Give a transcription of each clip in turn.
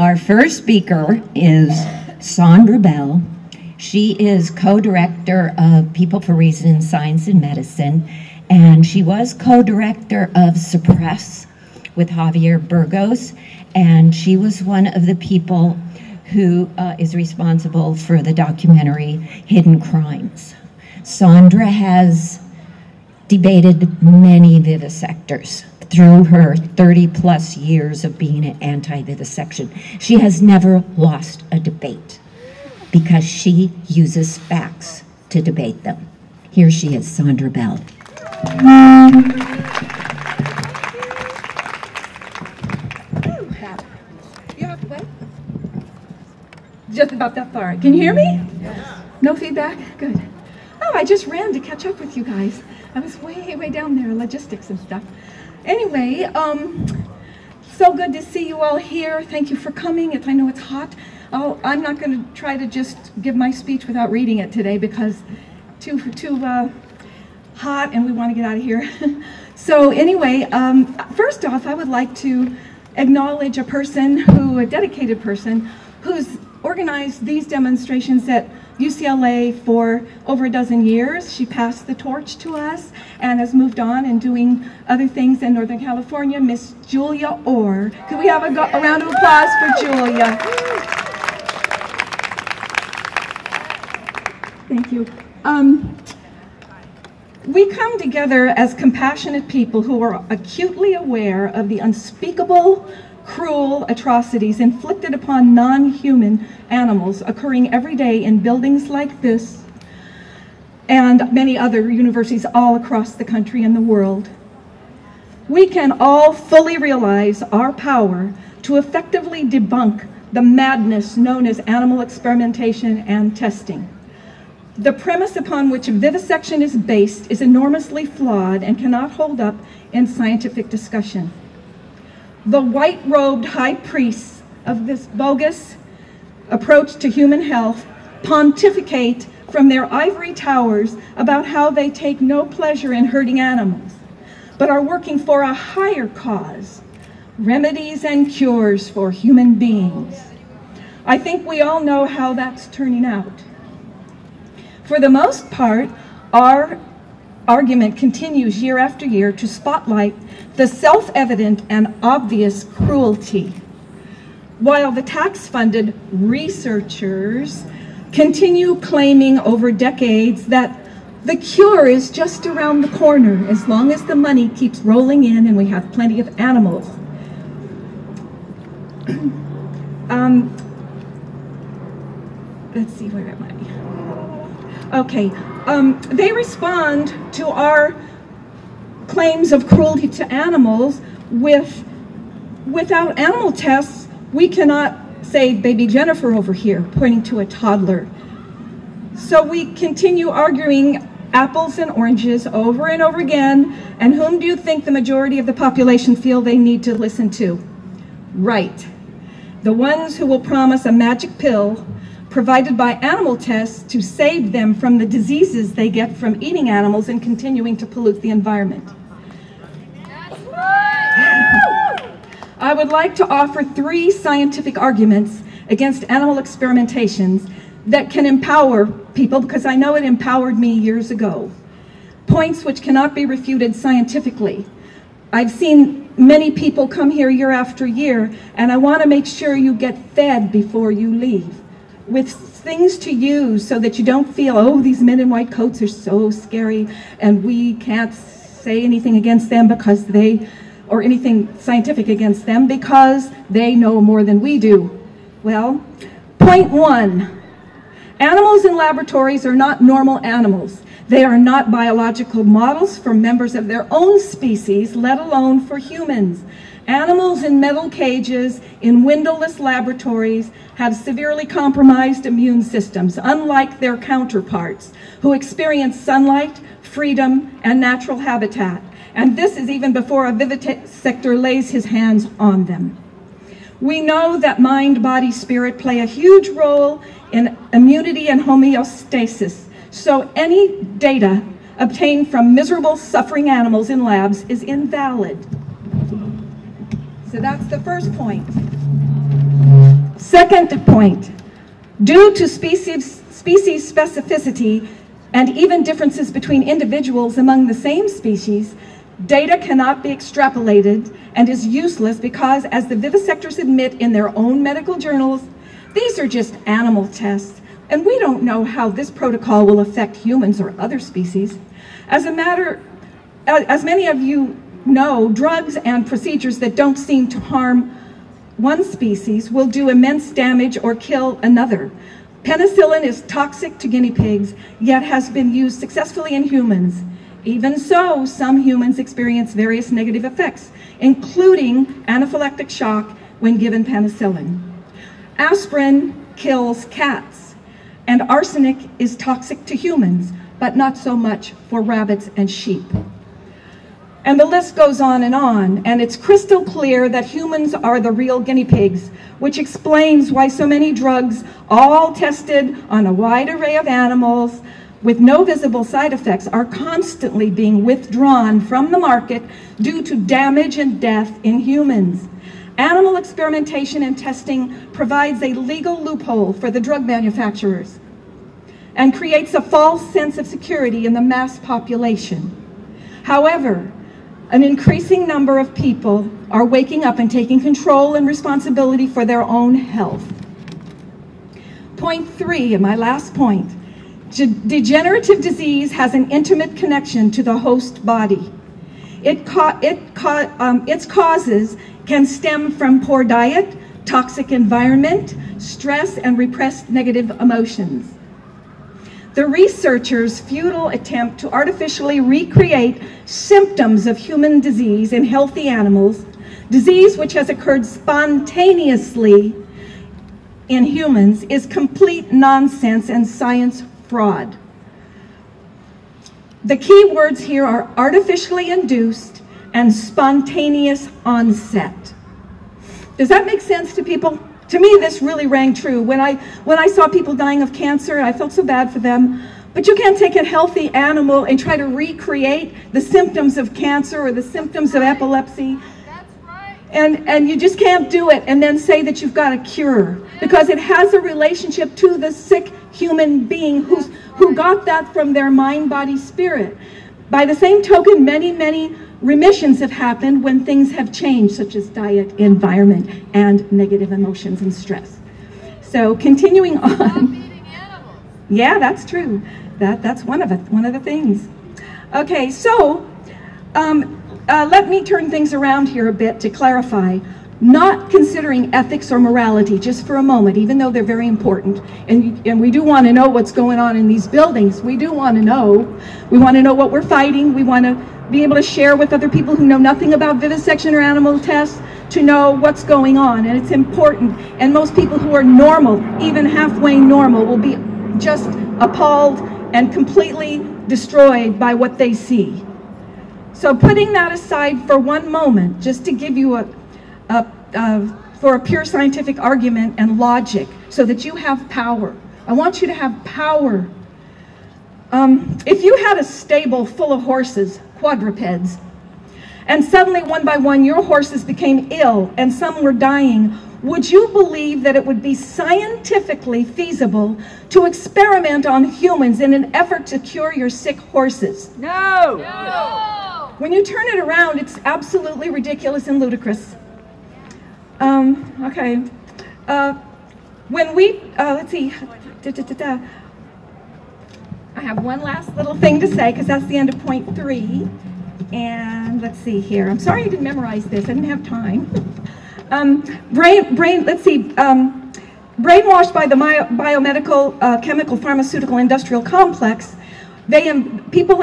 Our first speaker is Sandra Bell. She is co-director of People for Reason, Science and Medicine, and she was co-director of Suppress with Javier Burgos, and she was one of the people who is responsible for the documentary Hidden Crimes. Sandra has debated many vivisectors through her 30-plus years of being an anti-vivisection. She has never lost a debate because she uses facts to debate them. Here she is, Sandra Bell. Just about that far. Can you hear me? Yes. No feedback? Good. Oh, I just ran to catch up with you guys. I was way down there, logistics and stuff. Anyway, so good to see you all here. Thank you for coming. I know it's hot. I'm not going to try to just give my speech without reading it today because too hot and we want to get out of here. So anyway, first off, I would like to acknowledge a dedicated person who's organized these demonstrations at UCLA for over a dozen years. She passed the torch to us and has moved on and doing other things in Northern California, Miss Julia Orr. Could we have a round of applause for Julia? Thank you. We come together as compassionate people who are acutely aware of the unspeakable, cruel atrocities inflicted upon non-human animals occurring every day in buildings like this and many other universities all across the country and the world. We can all fully realize our power to effectively debunk the madness known as animal experimentation and testing. The premise upon which vivisection is based is enormously flawed and cannot hold up in scientific discussion. The white-robed high priests of this bogus approach to human health pontificate from their ivory towers about how they take no pleasure in hurting animals, but are working for a higher cause, remedies and cures for human beings. I think we all know how that's turning out. For the most part, our argument continues year after year to spotlight the self-evident and obvious cruelty, while the tax-funded researchers continue claiming over decades that the cure is just around the corner as long as the money keeps rolling in and we have plenty of animals. Let's see, where am I? Okay, they respond to our claims of cruelty to animals without animal tests. We cannot save baby Jennifer over here, pointing to a toddler. So we continue arguing apples and oranges over and over again, and whom do you think the majority of the population feel they need to listen to? Right, the ones who will promise a magic pill provided by animal tests to save them from the diseases they get from eating animals and continuing to pollute the environment. I would like to offer 3 scientific arguments against animal experimentations that can empower people, because I know it empowered me years ago. Points which cannot be refuted scientifically. I've seen many people come here year after year, and I want to make sure you get fed before you leave with things to use so that you don't feel, oh, these men in white coats are so scary and we can't say anything against them because or anything scientific against them because they know more than we do. Well, point 1, animals in laboratories are not normal animals. They are not biological models for members of their own species, let alone for humans. Animals in metal cages in windowless laboratories have severely compromised immune systems, unlike their counterparts, who experience sunlight, freedom, and natural habitat. And this is even before a vivisector lays his hands on them. We know that mind, body, spirit play a huge role in immunity and homeostasis. So any data obtained from miserable, suffering animals in labs is invalid. So that's the first point. Second point, due to species specificity and even differences between individuals among the same species, data cannot be extrapolated and is useless because, as the vivisectors admit in their own medical journals, these are just animal tests, and we don't know how this protocol will affect humans or other species. As many of you know, drugs and procedures that don't seem to harm one species will do immense damage or kill another. Penicillin is toxic to guinea pigs, yet has been used successfully in humans. Even so, some humans experience various negative effects, including anaphylactic shock when given penicillin. Aspirin kills cats, and arsenic is toxic to humans, but not so much for rabbits and sheep. And the list goes on, and it's crystal clear that humans are the real guinea pigs, which explains why so many drugs, all tested on a wide array of animals with no visible side effects, are constantly being withdrawn from the market due to damage and death in humans. Animal experimentation and testing provides a legal loophole for the drug manufacturers and creates a false sense of security in the mass population. However, an increasing number of people are waking up and taking control and responsibility for their own health. Point 3, and my last point, degenerative disease has an intimate connection to the host body. Its causes can stem from poor diet, toxic environment, stress, and repressed negative emotions. The researchers' futile attempt to artificially recreate symptoms of human disease in healthy animals, disease which has occurred spontaneously in humans, is complete nonsense and science fraud. The key words here are artificially induced and spontaneous onset. Does that make sense to people? To me, this really rang true. When I saw people dying of cancer, I felt so bad for them. But you can't take a healthy animal and try to recreate the symptoms of cancer or the symptoms of epilepsy. That's right. And you just can't do it and then say that you've got a cure, because it has a relationship to the sick human being who got that from their mind, body, spirit. By the same token, many remissions have happened when things have changed, such as diet, environment, and negative emotions and stress. So continuing on. Stop eating animals. Yeah, that's true. That's one of the things. Okay, so let me turn things around here a bit to clarify. Not considering ethics or morality just for a moment, even though they're very important. And we do want to know what's going on in these buildings. We do want to know. We want to know what we're fighting. We want to be able to share with other people who know nothing about vivisection or animal tests to know what's going on. And it's important. And most people who are normal, even halfway normal, will be just appalled and completely destroyed by what they see. So putting that aside for one moment, just to give you for a pure scientific argument and logic, so that you have power. I want you to have power. If you had a stable full of horses, quadrupeds, and suddenly one by one your horses became ill and some were dying, would you believe that it would be scientifically feasible to experiment on humans in an effort to cure your sick horses? No. No. When you turn it around, it's absolutely ridiculous and ludicrous. Okay. When we, let's see. I have one last little thing to say, because that's the end of point 3. And let's see here. I'm sorry I didn't memorize this. I didn't have time. Brainwashed by the biomedical, chemical, pharmaceutical, industrial complex, people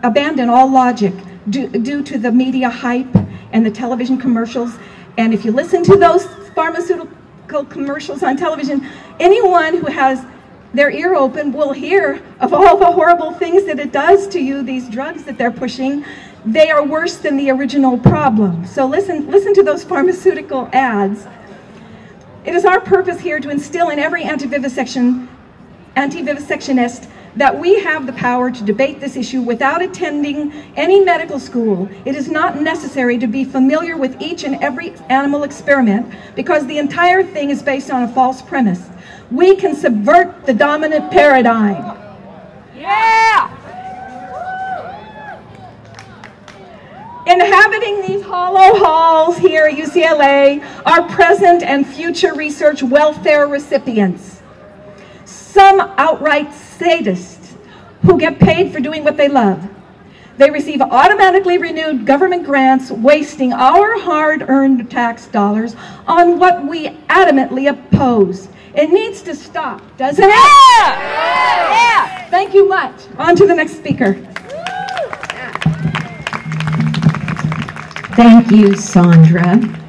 abandon all logic due to the media hype and the television commercials. And if you listen to those pharmaceutical commercials on television, anyone who has their ear open will hear of all the horrible things that it does to you, these drugs that they're pushing. They are worse than the original problem. So listen to those pharmaceutical ads. It is our purpose here to instill in every anti-vivisectionist that we have the power to debate this issue without attending any medical school. It is not necessary to be familiar with each and every animal experiment because the entire thing is based on a false premise. We can subvert the dominant paradigm. Yeah! Inhabiting these hollow halls here at UCLA are present and future research welfare recipients. Some outright sadists who get paid for doing what they love. They receive automatically renewed government grants, wasting our hard-earned tax dollars on what we adamantly oppose. It needs to stop, doesn't it? Yeah! Thank you much. On to the next speaker. Thank you, Sandra.